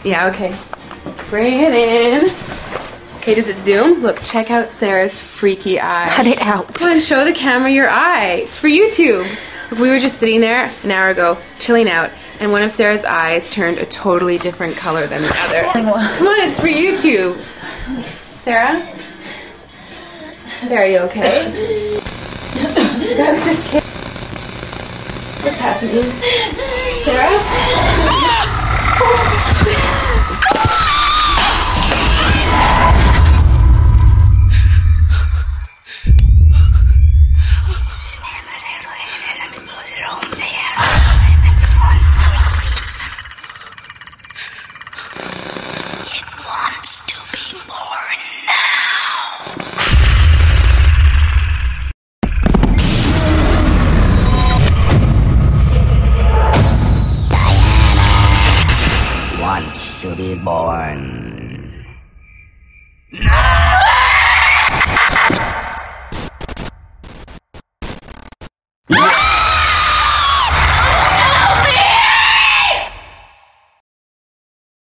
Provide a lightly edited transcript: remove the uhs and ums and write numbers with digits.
Yeah, okay. Bring it in. Okay, does it zoom? Look, check out Sarah's freaky eye. Cut it out. Come on, show the camera your eye. It's for YouTube. Look, we were just sitting there an hour ago, chilling out, and one of Sarah's eyes turned a totally different color than the other. Come on, it's for YouTube. Sarah? Sarah, are you okay? I was just kidding. What's happening? Sarah? It wants to be born now. Diana wants to be born. No!